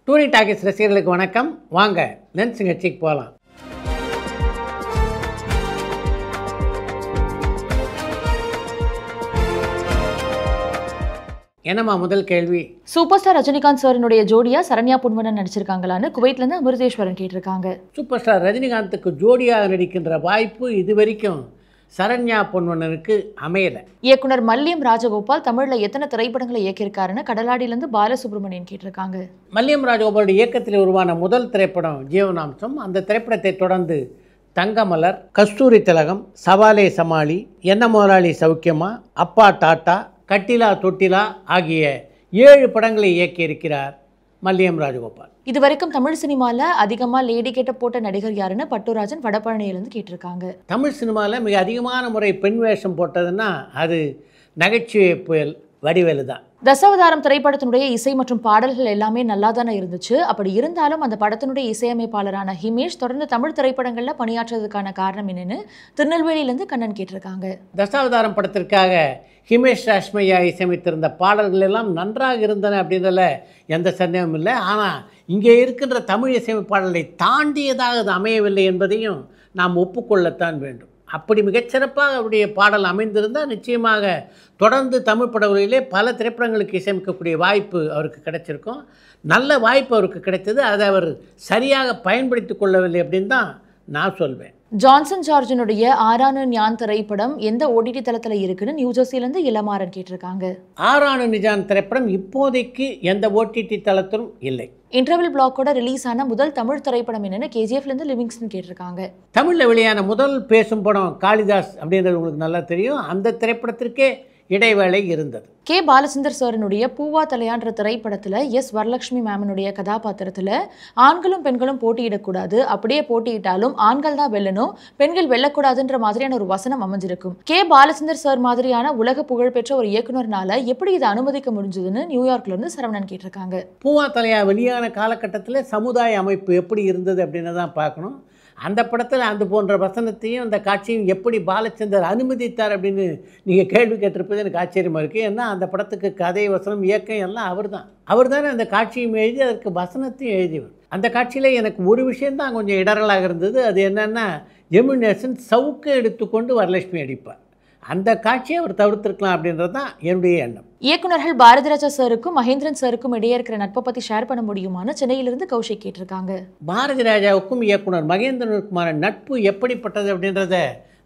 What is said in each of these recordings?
டூனி talkies ரசிகர்களுக்கு வணக்கம். வாங்க லென்ஸ் நிகழ்ச்சிக்கு போகலாம். என்னம்மா முதல் கேள்வி? சூப்பர் ஸ்டார் ரஜினிகாந்த் சாரினுடைய ஜோடியா சரண்யா பொன்வண்ணன் நடிச்சிருக்காங்களான்னு குவைத்லேருந்து அமிர்தேஸ்வரன் கேட்டிருக்காங்க. சூப்பர் ஸ்டார் ரஜினிகாந்துக்கு ஜோடியாக நடிக்கின்ற வாய்ப்பு இது வரைக்கும் சரண்யா பொன்வண்ணனுக்கு அமையலை. இயக்குனர் மல்லியம் ராஜகோபால் தமிழில் எத்தனை திரைப்படங்களை இயக்கியிருக்காருன்னு கடலாடியிலேருந்து பாலசுப்ரமணியன் கேட்டிருக்காங்க. மல்லியம் ராஜகோபாலுடைய இயக்கத்தில் உருவான முதல் திரைப்படம் ஜீவனாம்சம். அந்த திரைப்படத்தை தொடர்ந்து தங்கமலர், கஸ்தூரி திலகம், சவாலே சமாளி, என்ன முதலாளி சௌக்கியமா, அப்பா டாட்டா, கட்டிலா தொட்டிலா ஆகிய 7 படங்களை இயக்கியிருக்கிறார் மல்லியம் ராஜகோபால். இது வரைக்கும் தமிழ் சினிமாவில் அதிகமாக லேடி கேட்ட போட்ட நடிகர் யாருன்னு பட்டுராஜன் வடபழனியிலேருந்து கேட்டிருக்காங்க. தமிழ் சினிமாவில் மிக அதிகமான முறை பெண் வேஷம் போட்டதுன்னா அது நகைச்சுவை புயல் வடிவேலு தான். தசாவதாரம் திரைப்படத்தினுடைய இசை மற்றும் பாடல்கள் எல்லாமே நல்லா தானே இருந்துச்சு. அப்படி இருந்தாலும் அந்த படத்தினுடைய இசையமைப்பாளரான ஹிமேஷ் தொடர்ந்து தமிழ் திரைப்படங்களில் பணியாற்றுறதுக்கான காரணம் என்னன்னு திருநெல்வேலியிலேருந்து கண்ணன் கேட்டிருக்காங்க. தசாவதாரம் படத்திற்காக ஹிமேஷ் ராஷ்மையா இசையமைத்திருந்த பாடல்கள் எல்லாம் நன்றாக இருந்தன அப்படின்றதுல எந்த சந்தேகமும் இல்லை. ஆனால் இங்கே இருக்கின்ற தமிழ் இசையமைப்பாளர்களை தாண்டியதாக அது அமையவில்லை என்பதையும் நாம் ஒப்புக்கொள்ளத்தான் வேண்டும். அப்படி மிகச்சிறப்பாக அவருடைய பாடல் அமைந்திருந்தால் நிச்சயமாக தொடர்ந்து தமிழ் படங்களிலே பல திரைப்படங்களுக்கு இசையமைக்கக்கூடிய வாய்ப்பு அவருக்கு கிடைச்சிருக்கும். நல்ல வாய்ப்பு அவருக்கு கிடைத்தது. அதை அவர் சரியாக பயன்படுத்தி கொள்ளவில்லை அப்படின்னு தான் நான் சொல்வேன். ஜான்சன் ஜார்ஜினுடைய ஆறானு ஞான் திரைப்படம் எந்த ஓடிடி தளத்தில் இருக்குன்னு நியூஜெர்சியிலேருந்து இளமாறன் கேட்டிருக்காங்க. ஆறானு நிஜான் திரைப்படம் இப்போதைக்கு எந்த ஓடிடி தளத்திலும் இல்லை. இன்டர்வல் பிளாக்கோட ரிலீஸ் ஆன முதல் தமிழ் திரைப்படம் என்னன்னு கேஜிஎஃப்லேருந்து லிவிங்ஸ்டன் கேட்டிருக்காங்க. தமிழில் வெளியான முதல் பேசும் படம் காளிதாஸ் அப்படின்றது உங்களுக்கு நல்லா தெரியும். அந்த திரைப்படத்திற்கே இடைவேளை இருந்தது. கே பாலச்சந்தர் சாரினுடைய பூவா தலையான்ற திரைப்படத்தில் எஸ் வரலட்சுமி மேமனுடைய கதாபாத்திரத்தில் ஆண்களும் பெண்களும் போட்டியிடக்கூடாது, அப்படியே போட்டியிட்டாலும் ஆண்கள் தான் வெல்லணும், பெண்கள் வெல்லக்கூடாதுன்ற மாதிரியான ஒரு வசனம் அமைஞ்சிருக்கும். கே பாலச்சந்தர் சார் மாதிரியான உலக புகழ்பெற்ற ஒரு இயக்குனர்னால எப்படி இதை அனுமதிக்க முடிஞ்சதுன்னு நியூயார்க்லேருந்து சரவணன் கேட்டிருக்காங்க. பூவா தலையா வெளியான காலகட்டத்தில் சமுதாய அமைப்பு எப்படி இருந்தது அப்படின்னு தான் பார்க்கணும். அந்த படத்தில் அது போன்ற வசனத்தையும் அந்த காட்சியும் எப்படி பாலச்சந்தர் அனுமதித்தார் அப்படின்னு நீங்கள் கேள்வி கேட்டிருப்பது எனக்கு ஆச்சரியமாக இருக்குது. ஏன்னா அந்த படத்துக்கு கதை, வசனம், இயக்கம் எல்லாம் அவர் தானே அந்த காட்சியும் எழுதி அதற்கு வசனத்தையும் எழுதியவர். அந்த காட்சியில் எனக்கு ஒரு விஷயந்தான் கொஞ்சம் இடரலாக இருந்தது. அது என்னென்னா எமினேஷன் சவுக்கை எடுத்துக்கொண்டு வரலட்சுமி அடிப்பார். அந்த காட்சியை அவர் தவிர்த்திருக்கலாம் அப்படின்றது தான் என்னுடைய எண்ணம். இயக்குநர்கள் பாரதிராஜா சாருக்கும் மகேந்திரன் சாருக்கும் இடையே இருக்கிற நட்பை பற்றி ஷேர் பண்ண முடியுமான்னு சென்னையிலிருந்து கௌஷிக் கேட்டிருக்காங்க. பாரதி ராஜாவுக்கும் இயக்குனர் மகேந்திரனுக்குமான நட்பு எப்படிப்பட்டது அப்படின்றத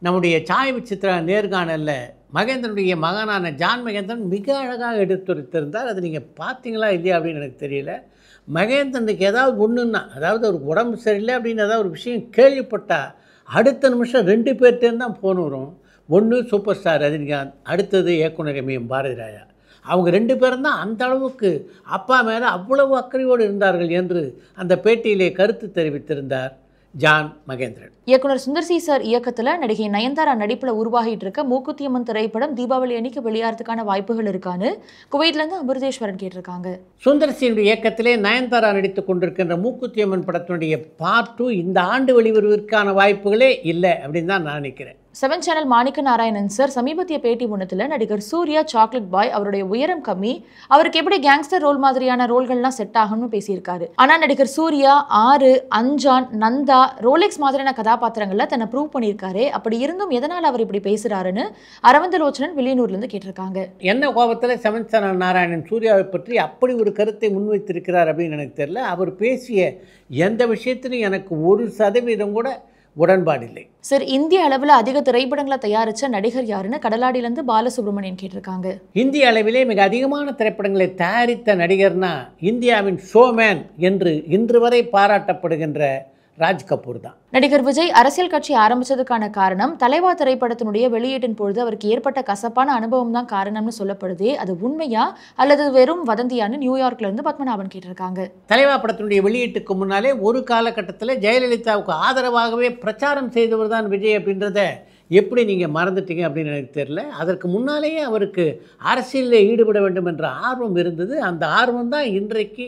நம்முடைய சாய் சித்ரா நேர்காணலில் மகேந்திரனுடைய மகனான ஜான் மகேந்திரன் மிக அழகாக எடுத்துரைத்திருந்தார். அது நீங்கள் பார்த்தீங்களா இல்லையா அப்படின்னு எனக்கு தெரியல. மகேந்திரனுக்கு ஏதாவது ஒன்றுன்னா, அதாவது ஒரு உடம்பு சரியில்லை அப்படின்னு ஏதாவது ஒரு விஷயம் கேள்விப்பட்டால் அடுத்த நிமிஷம் 2 பேர்ட்டேருந்து தான் ஃபோன் வரும். ஒன்று சூப்பர் ஸ்டார் ரஜினிகாந்த், அடுத்தது இயக்குனர் எம்எம் பாரதி ராஜா. அவங்க 2 பேரும் தான் அந்த அளவுக்கு அப்பா மேலே அவ்வளவு அக்கறையோடு இருந்தார்கள் என்று அந்த பேட்டியிலே கருத்து தெரிவித்திருந்தார் ஜான் மகேந்திரன். இயக்குனர் சுந்தர் சி சார் இயக்கத்தில் நடிகை நயன்தாரா நடிப்பில் உருவாகிட்டு இருக்க மூக்குத்தியம்மன் திரைப்படம் தீபாவளி அன்னைக்கு வெளியாகிறதுக்கான வாய்ப்புகள் இருக்கான்னு குவைத்லேருந்து அமிர்தேஸ்வரன் கேட்டிருக்காங்க. சுந்தர் சியினுடைய இயக்கத்திலே நயன்தாரா நடித்து கொண்டிருக்கின்ற மூக்குத்தியம்மன் படத்தினுடைய பார்ட் 2 இந்த ஆண்டு வெளிவருவதற்கான வாய்ப்புகளே இல்லை அப்படின்னு தான் நான் நினைக்கிறேன். 7 சேனல் மாணிக்க நாராயணன் சார் சமீபத்திய பேட்டி ஒன்றத்தில் நடிகர் சூர்யா சாக்லேட் பாய் அவருடைய உயரம் கம்மி, அவருக்கு எப்படி கேங்ஸ்டர் ரோல் மாதிரியான ரோல்கள்லாம் செட் ஆகும்னு பேசியிருக்காரு. ஆனால் நடிகர் சூர்யா 6, அஞ்சான், நந்தா, ரோலெக்ஸ் மாதிரியான கதாபாத்திரங்களில் தன்னை ப்ரூவ் பண்ணியிருக்காரு. அப்படி இருந்தும் எதனால் அவர் இப்படி பேசுகிறாருன்னு அரவிந்தலோச்சனன் வெளியூர்லேருந்து கேட்டிருக்காங்க. என்ன கோபத்தில் 7 சேனல் நாராயணன் சூர்யாவை பற்றி அப்படி ஒரு கருத்தை முன்வைத்திருக்கிறார் அப்படின்னு எனக்கு தெரியல. அவர் பேசிய எந்த விஷயத்திலும் எனக்கு 1% கூட உடன்பாடில்லை. சார், இந்திய அளவில் அதிக திரைப்படங்களை தயாரித்த நடிகர் யாருன்னு கடலாடியிலேருந்து பாலசுப்ரமணியன் கேட்டிருக்காங்க. இந்திய அளவிலே மிக அதிகமான திரைப்படங்களை தயாரித்த நடிகர்னா இந்தியாவின் ஷோமேன் என்று இன்று வரை பாராட்டப்படுகின்ற ராஜ் கபூர் தான். நடிகர் விஜய் அரசியல் கட்சி ஆரம்பிச்சதுக்கான காரணம் தலைவா திரைப்படத்தினுடைய வெளியீட்டின் பொழுது அவருக்கு ஏற்பட்ட கசப்பான அனுபவம் தான் காரணம்னு சொல்லப்படுது. அது உண்மையா அல்லது வெறும் வதந்தியான்னு நியூயார்க்ல இருந்து பத்மநாபன் கேட்டிருக்காங்க. தலைவா படத்தினுடைய வெளியீட்டுக்கு முன்னாலே ஒரு காலகட்டத்தில் ஜெயலலிதாவுக்கு ஆதரவாகவே பிரச்சாரம் செய்தவர் தான் விஜய் அப்படின்றத எப்படி நீங்கள் மறந்துட்டீங்க அப்படின்னு எனக்கு தெரியல. அதற்கு முன்னாலேயே அவருக்கு அரசியலில் ஈடுபட வேண்டும் என்ற ஆர்வம் இருந்தது. அந்த ஆர்வம் தான் இன்றைக்கு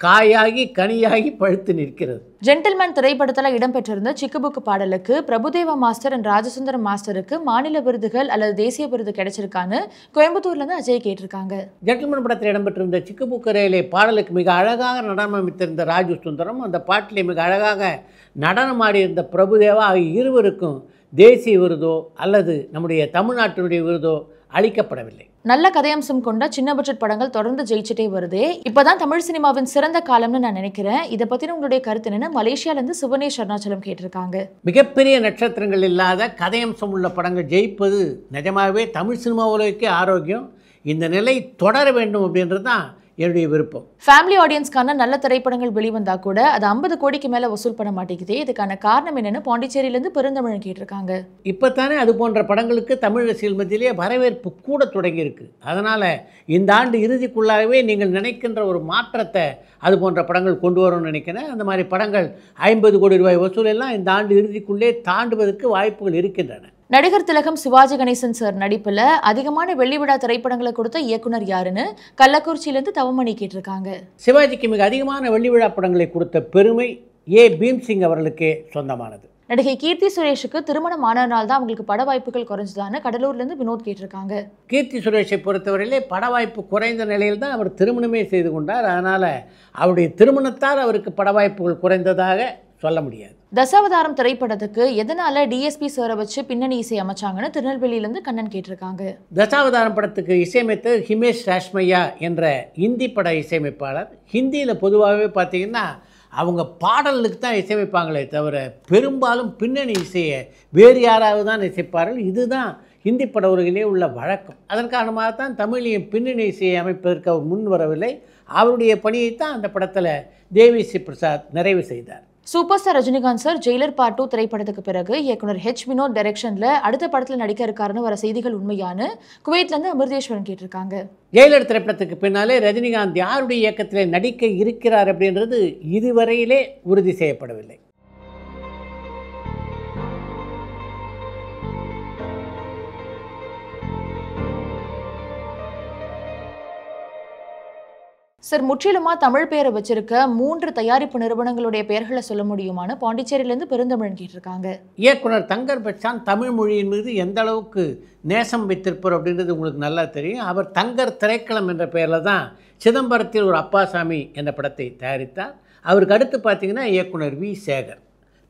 காயாகி கனியாகி பழுத்து நிற்கிறது. ஜென்டில்மேன் திரைப்படத்தில் இடம்பெற்றிருந்த சிக்குபுக்கு பாடலுக்கு பிரபுதேவா மாஸ்டர் அண்ட் ராஜசுந்தரம் மாஸ்டருக்கு மாநில விருதுகள் அல்லது தேசிய விருது கிடைச்சிருக்கான்னு கோயம்புத்தூர்லேருந்து அஜய் கேட்டிருக்காங்க. ஜென்டில்மேன் படத்தில் இடம்பெற்றிருந்த சிக்குபுக்கு ரயிலே பாடலுக்கு மிக அழகாக நடனம் அமைத்திருந்த ராஜு சுந்தரம், அந்த பாட்டிலே மிக அழகாக நடனமாடியிருந்த பிரபுதேவா ஆகிய இருவருக்கும் தேசிய விருதோ அல்லது நம்முடைய தமிழ்நாட்டினுடைய விருதோ அளிக்கப்படவில்லை. நல்ல கதையம்சம் கொண்ட சின்ன பட்ஜெட் படங்கள் தொடர்ந்து ஜெயிச்சுட்டே வருதே. இப்போதான் தமிழ் சினிமாவின் சிறந்த காலம்னு நான் நினைக்கிறேன். இதை பற்றின உங்களுடைய கருத்து என்னன்னு மலேசியாவிலேருந்து சுவனேஷ் அருணாச்சலம் கேட்டிருக்காங்க. மிகப்பெரிய நட்சத்திரங்கள் இல்லாத கதையம்சம் உள்ள படங்கள் ஜெயிப்பது நிஜமாகவே தமிழ் சினிமா உலகுக்கே ஆரோக்கியம். இந்த நிலை தொடர வேண்டும் அப்படின்றது தான் என்னுடைய விருப்பம். ஃபேமிலி ஆடியன்ஸ்க்கான நல்ல திரைப்படங்கள் வெளிவந்தா கூட அது 50 கோடிக்கு மேலே வசூல் பண்ண மாட்டேங்குது. இதுக்கான காரணம் என்னன்னு பாண்டிச்சேரியிலேருந்து பெருந்தமிழன் கேட்டிருக்காங்க. இப்போ தானே அது போன்ற படங்களுக்கு தமிழ் ரசிகர்கள் மத்தியிலே வரவேற்பு கூட தொடங்கியிருக்கு. அதனால் இந்த ஆண்டு இறுதிக்குள்ளாகவே நீங்கள் நினைக்கின்ற ஒரு மாற்றத்தை அது போன்ற படங்கள் கொண்டு வரும்னு நினைக்கிறேன். அந்த மாதிரி படங்கள் 50 கோடி ரூபாய் வசூல் எல்லாம் இந்த ஆண்டு இறுதிக்குள்ளே தாண்டுவதற்கு வாய்ப்புகள் இருக்கின்றன. நடிகர் திலகம் சிவாஜி கணேசன் சார் நடிப்பில் அதிகமான வெள்ளி விழா திரைப்படங்களை கொடுத்த இயக்குனர் யாருன்னு கள்ளக்குறிச்சியிலேருந்து தவமணி கேட்டிருக்காங்க. சிவாஜிக்கு மிக அதிகமான வெள்ளி விழா படங்களை கொடுத்த பெருமை பீம்சிங் அவர்களுக்கே சொந்தமானது. நடிகை கீர்த்தி சுரேஷுக்கு திருமணம் ஆனதுனால தான் அவங்களுக்கு பட வாய்ப்புகள் குறைஞ்சதான்னு கடலூர்லேருந்து வினோத் கேட்டிருக்காங்க. கீர்த்தி சுரேஷை பொறுத்தவரையிலே பட வாய்ப்பு குறைந்த நிலையில் தான் அவர் திருமணமே செய்து கொண்டார். அதனால் அவருடைய திருமணத்தால் அவருக்கு பட வாய்ப்புகள் குறைந்ததாக சொல்ல முடியாது. தசாவதாரம் திரைப்படத்துக்கு எதனால டிஎஸ்பி சாரை வச்சு பின்னணி இசை அமைச்சாங்கன்னு திருநெல்வேலியிலேருந்து கண்ணன் கேட்டிருக்காங்க. தசாவதாரம் படத்துக்கு இசையமைத்த ஹிமேஷ் ராஷ்மையா என்ற இந்தி பட இசையமைப்பாளர். ஹிந்தியில் பொதுவாகவே பார்த்திங்கன்னா அவங்க பாடலுக்கு தான் இசையமைப்பாங்களே தவிர பெரும்பாலும் பின்னணி இசையை வேறு யாராவது தான் இசைப்பார்கள். இதுதான் ஹிந்தி பட உலகிலே உள்ள வழக்கம். அதன் காரணமாக தான் தமிழையும் பின்னணி இசையை அமைப்பதற்கு அவர் முன் வரவில்லை. அவருடைய பணியைத்தான் அந்த படத்தில் தேவி ஸ்ரீ பிரசாத் நிறைவு செய்தார். Super star Rajinikanth sir Jailer part 2 திரைப்படத்துக்கு பிறகு இயக்குனர் வினோத் டைரக்ஷனில் அடுத்த படத்தில் நடிக்க இருக்காருன்னு வர செய்திகள் உண்மையான குவைத்லேருந்து அமிர்தேஸ்வரன் கேட்டிருக்காங்க. ஜெயிலர் திரைப்படத்துக்கு பின்னாலே ரஜினிகாந்த் யாருடைய இயக்கத்தில் நடிக்க இருக்கிறார் அப்படின்றது இதுவரையிலே உறுதி செய்யப்படவில்லை. சார், முற்றிலுமாக தமிழ் பெயரை வச்சிருக்க 3 தயாரிப்பு நிறுவனங்களுடைய பெயர்களை சொல்ல முடியுமான்னு பாண்டிச்சேரியிலேருந்து பெருந்தமிழன் கேட்டிருக்காங்க. இயக்குனர் தங்கர் பச்சான் தமிழ் மொழியின் மீது எந்த அளவுக்கு நேசம் வைத்திருப்பார் அப்படின்றது உங்களுக்கு நல்லா தெரியும். அவர் தங்கர் திரைக்களம் என்ற பெயரில் தான் சிதம்பரத்தில் ஒரு அப்பாசாமி என்ற படத்தை தயாரித்தார். அவருக்கு அடுத்து பார்த்திங்கன்னா இயக்குனர் வி சேகர்.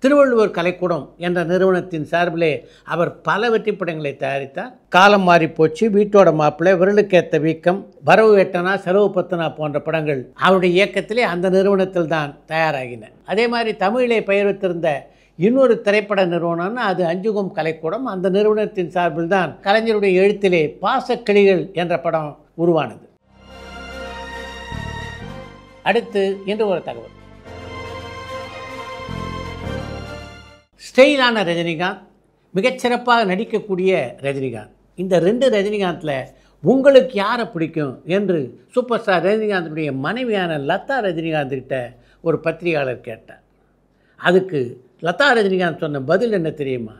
திருவள்ளுவர் கலைக்கூடம் என்ற நிறுவனத்தின் சார்பிலே அவர் பல வெற்றி படங்களை தயாரித்தார். காலம் மாறி போச்சு, வீட்டோட மாப்பிள்ளை, விரலுக்கேற்ற வீக்கம், வரவு வெட்டனா, செலவு பத்தனா போன்ற படங்கள் அவருடைய இயக்கத்திலே அந்த நிறுவனத்தில் தான் தயாராகின. அதே மாதிரி தமிழிலே பெயர் வைத்திருந்த இன்னொரு திரைப்பட நிறுவனம்னா அது அஞ்சுகம் கலைக்கூடம். அந்த நிறுவனத்தின் சார்பில் தான் கலைஞருடைய எழுத்திலே பாசக்கிளிகள் என்ற படம் உருவானது. அடுத்து இன்று ஒரு தகவல். ஸ்டைலான ரஜினிகாந்த், மிகச்சிறப்பாக நடிக்கக்கூடிய ரஜினிகாந்த். இந்த 2 ரஜினிகாந்தில் உங்களுக்கு யாரை பிடிக்கும் என்று சூப்பர் ஸ்டார் ரஜினிகாந்துடைய மனைவியான லதா ரஜினிகாந்த் கிட்ட ஒரு பத்திரிகையாளர் கேட்டார். அதுக்கு லதா ரஜினிகாந்த் சொன்ன பதில் என்ன தெரியுமா?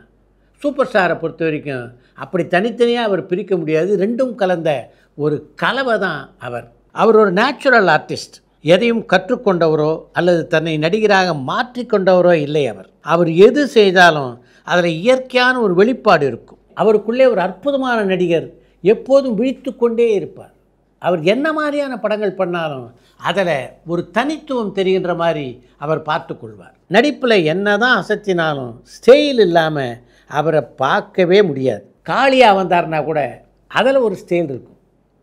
சூப்பர் ஸ்டாரை பொறுத்த வரைக்கும் அப்படி தனித்தனியாக அவர் பிரிக்க முடியாது, 2ம் கலந்த ஒரு கலவை தான் அவர். அவர் ஒரு நேச்சுரல் ஆர்டிஸ்ட். எதையும் கற்றுக்கொண்டவரோ அல்லது தன்னை நடிகராக மாற்றிக்கொண்டவரோ இல்லை. அவர் எது செய்தாலும் அதில் இயற்கையான ஒரு வெளிப்பாடு இருக்கும். அவருக்குள்ளே ஒரு அற்புதமான நடிகர் எப்போதும் விழித்து கொண்டே இருப்பார். அவர் என்ன மாதிரியான படங்கள் பண்ணாலும் அதில் ஒரு தனித்துவம் தெரிகின்ற மாதிரி அவர் பார்த்து கொள்வார். நடிப்பில் என்ன தான் அசத்தினாலும் ஸ்டைல் இல்லாமல் அவரை பார்க்கவே முடியாது. காளியாக வந்தார்னா கூட அதில் ஒரு ஸ்டைல் இருக்கும்.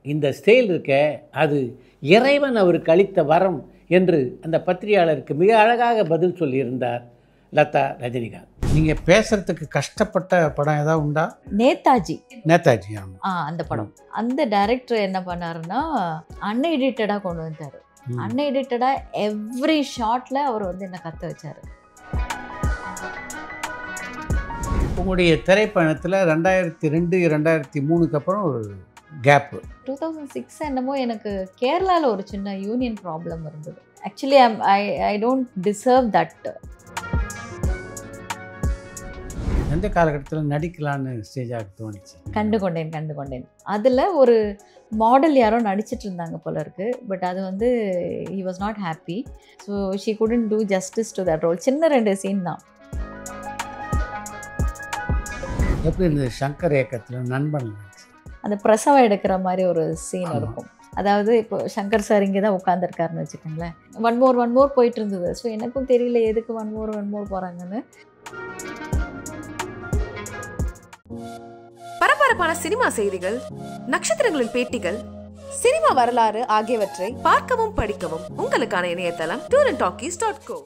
இந்த ஸ்டைல் இருக்க அது இறைவன் அவருக்கு அளித்த வரம் என்று அந்த பத்திரிகையாளருக்கு மிக அழகாக பதில் சொல்லியிருந்தார் லதா ரஜினிகாந்த். நீங்கள் பேசுகிறதுக்கு கஷ்டப்பட்ட படம் ஏதாவது உண்டா? நேதாஜி. அந்த படம். அந்த டைரக்டர் என்ன பண்ணாருன்னா அன்எடிட்டடாக கொண்டு வந்தார். அன்எடிட்டடாக எவ்ரி ஷாட்டில் அவர் என்னை கற்று வச்சார். உங்களுடைய திரைப்பயணத்தில் 2002 2003க்கு அப்புறம் ஒரு கேப்பு. 2006 என்னமோ எனக்கு கேரளாவில் ஒரு சின்ன யூனியன் ப்ராப்ளம் இருந்தது. Actually I don't deserve that. எந்த காலகட்டத்தில் நடிக்கலான்னு ஸ்டேஜாக தோணுச்சு? கண்டு கொண்டேன் அதில் ஒரு மாடல் யாரோ நடிச்சிட்டு இருந்தாங்க போல இருக்கு. பட் அது வந்து he was not happy, so she couldn't do justice to that role. சின்ன 2 சீன் தான். எப்படி இந்த சங்கர் இயக்கத்தில் நண்பன் நடிச்சு? அந்த பிரசவம் எடுக்கிற மாதிரி ஒரு சீன் இருக்கும். அதாவது இப்போ சங்கர் சார் இங்கே தான் உட்காந்துருக்காருன்னு வச்சுக்கோங்களேன். ஒன் மோர் போயிட்டு இருந்தது. ஸோ எனக்கும் தெரியல எதுக்கு ஒன் மோர் போகிறாங்கன்னு. பரபரப்பான சினிமா செய்திகள், நட்சத்திரங்களின் பேட்டிகள், சினிமா வரலாறு ஆகியவற்றை பார்க்கவும் படிக்கவும் உங்களுக்கான இணையதளம் tourantalkies.co.